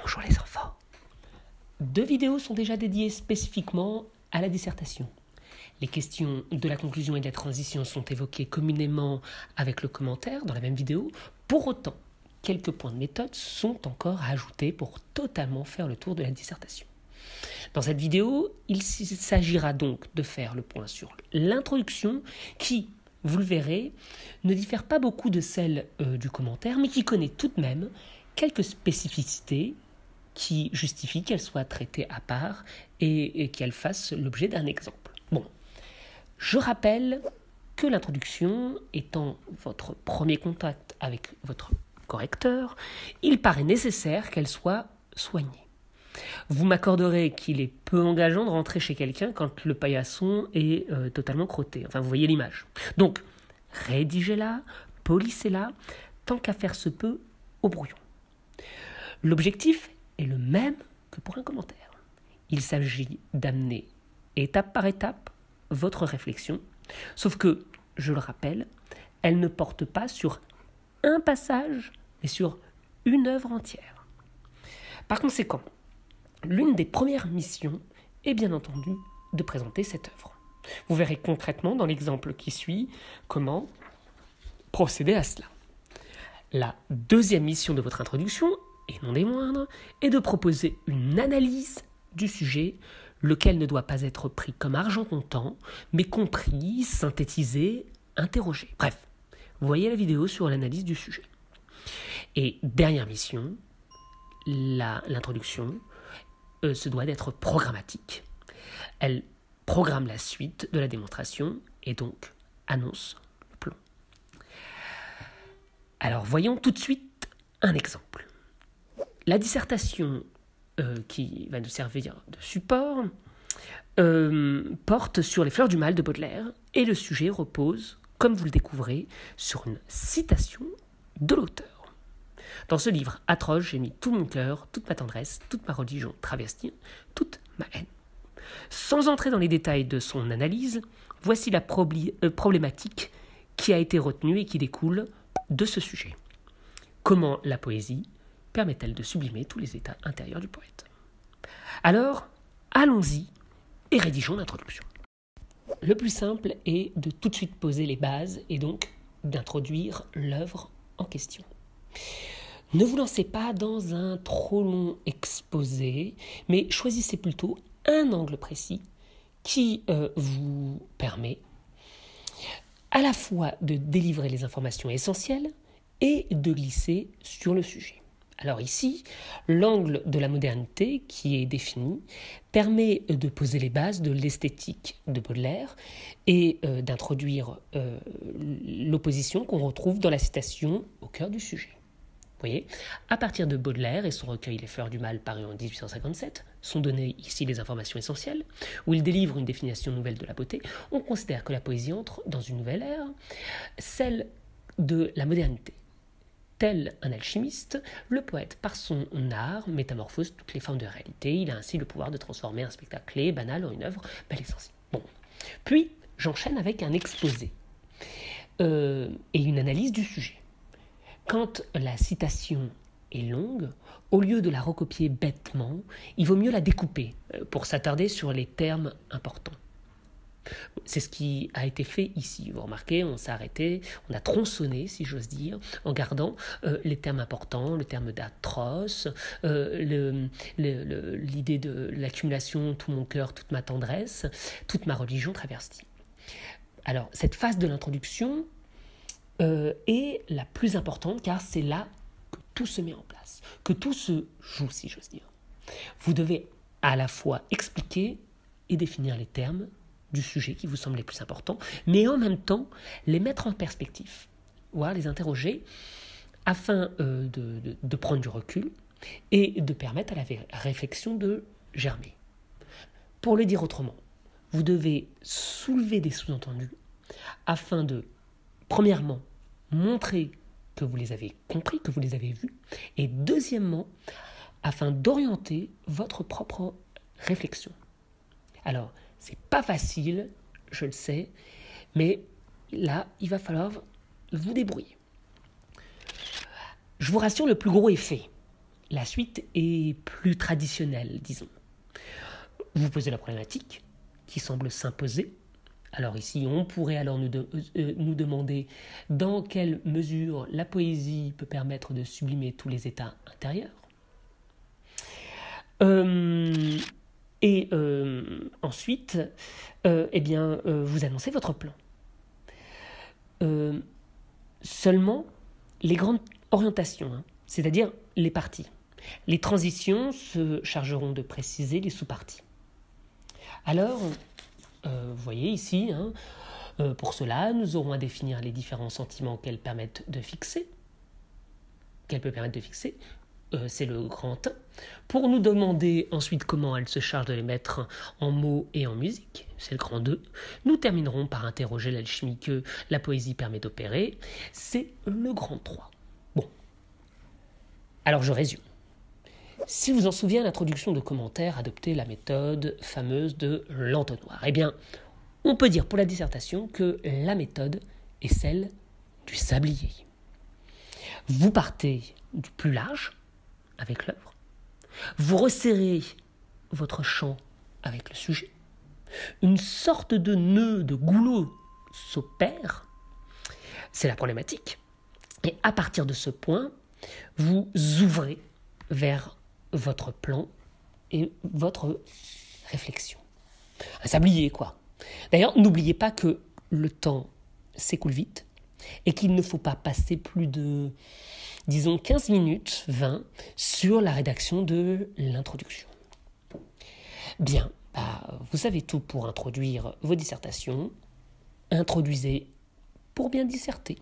Bonjour les enfants. 2 vidéos sont déjà dédiées spécifiquement à la dissertation. Les questions de la conclusion et de la transition sont évoquées communément avec le commentaire dans la même vidéo. Pour autant, quelques points de méthode sont encore à ajouter pour totalement faire le tour de la dissertation. Dans cette vidéo, il s'agira donc de faire le point sur l'introduction qui, vous le verrez, ne diffère pas beaucoup de celle du commentaire, mais qui connaît tout de même quelques spécificités qui justifient qu'elle soit traitée à part et qu'elle fasse l'objet d'un exemple. Bon, je rappelle que l'introduction étant votre premier contact avec votre correcteur, il paraît nécessaire qu'elle soit soignée. Vous m'accorderez qu'il est peu engageant de rentrer chez quelqu'un quand le paillasson est totalement crotté. Enfin, vous voyez l'image. Donc, rédigez-la, polissez-la, tant qu'à faire se peut au brouillon. L'objectif est le même que pour un commentaire. Il s'agit d'amener étape par étape votre réflexion, sauf que, je le rappelle, elle ne porte pas sur un passage, mais sur une œuvre entière. Par conséquent, l'une des premières missions est bien entendu de présenter cette œuvre. Vous verrez concrètement dans l'exemple qui suit comment procéder à cela. La deuxième mission de votre introduction, et non des moindres, est de proposer une analyse du sujet, lequel ne doit pas être pris comme argent comptant, mais compris, synthétisé, interrogé. Bref, vous voyez la vidéo sur l'analyse du sujet. Et dernière mission, l'introduction se doit d'être programmatique. Elle programme la suite de la démonstration et donc annonce le plan. Alors voyons tout de suite un exemple. La dissertation qui va nous servir de support porte sur les fleurs du mal de Baudelaire et le sujet repose, comme vous le découvrez, sur une citation de l'auteur. Dans ce livre atroce, j'ai mis tout mon cœur, toute ma tendresse, toute ma religion travestie, toute ma haine. Sans entrer dans les détails de son analyse, voici la problématique qui a été retenue et qui découle de ce sujet. Comment la poésie permet-elle de sublimer tous les états intérieurs du poète? Alors, allons-y et rédigeons l'introduction. Le plus simple est de tout de suite poser les bases et donc d'introduire l'œuvre en question. Ne vous lancez pas dans un trop long exposé, mais choisissez plutôt un angle précis qui vous permet à la fois de délivrer les informations essentielles et de glisser sur le sujet. Alors ici, l'angle de la modernité qui est défini permet de poser les bases de l'esthétique de Baudelaire et d'introduire l'opposition qu'on retrouve dans la citation au cœur du sujet. Vous voyez, à partir de Baudelaire et son recueil Les Fleurs du Mal paru en 1857, sont données ici les informations essentielles, où il délivre une définition nouvelle de la beauté. On considère que la poésie entre dans une nouvelle ère, celle de la modernité. Tel un alchimiste, le poète, par son art, métamorphose toutes les formes de réalité. Il a ainsi le pouvoir de transformer un spectacle clé, banal, en une œuvre belle et sensible. Bon. Puis, j'enchaîne avec un exposé et une analyse du sujet. Quand la citation est longue, au lieu de la recopier bêtement, il vaut mieux la découper pour s'attarder sur les termes importants. C'est ce qui a été fait ici. Vous remarquez, on s'est arrêté, on a tronçonné, si j'ose dire, en gardant les termes importants, le terme d'atroce, l'idée de l'accumulation, tout mon cœur, toute ma tendresse, toute ma religion travestie. Alors, cette phase de l'introduction est la plus importante car c'est là que tout se met en place, que tout se joue, si j'ose dire. Vous devez à la fois expliquer et définir les termes du sujet qui vous semble les plus importants, mais en même temps les mettre en perspective, voire les interroger afin de prendre du recul et de permettre à la réflexion de germer. Pour le dire autrement, vous devez soulever des sous-entendus afin de, premièrement, montrer que vous les avez compris, que vous les avez vus, et deuxièmement, afin d'orienter votre propre réflexion. Alors, c'est pas facile, je le sais, mais là, il va falloir vous débrouiller. Je vous rassure, le plus gros est fait. la suite est plus traditionnelle, disons. Vous posez la problématique qui semble s'imposer. Alors ici, on pourrait alors nous demander dans quelle mesure la poésie peut permettre de sublimer tous les états intérieurs. Ensuite, vous annoncez votre plan. Seulement les grandes orientations, c'est-à-dire les parties. Les transitions se chargeront de préciser les sous-parties. Alors, vous voyez ici, pour cela, nous aurons à définir les différents sentiments qu'elles peuvent permettre de fixer. C'est le grand 1. Pour nous demander ensuite comment elle se charge de les mettre en mots et en musique, c'est le grand 2. Nous terminerons par interroger l'alchimie que la poésie permet d'opérer, c'est le grand 3. Bon, alors je résume. Si vous en souvenez à l'introduction de commentaires, adoptez la méthode fameuse de l'entonnoir. Eh bien, on peut dire pour la dissertation que la méthode est celle du sablier. Vous partez du plus large avec l'œuvre, vous resserrez votre champ avec le sujet, une sorte de nœud, de goulot s'opère, c'est la problématique, et à partir de ce point, vous ouvrez vers votre plan et votre réflexion. Un sablier, quoi. D'ailleurs, n'oubliez pas que le temps s'écoule vite et qu'il ne faut pas passer plus de, disons, 15 minutes, 20, sur la rédaction de l'introduction. Bien, vous savez tout pour introduire vos dissertations. Introduisez pour bien disserter.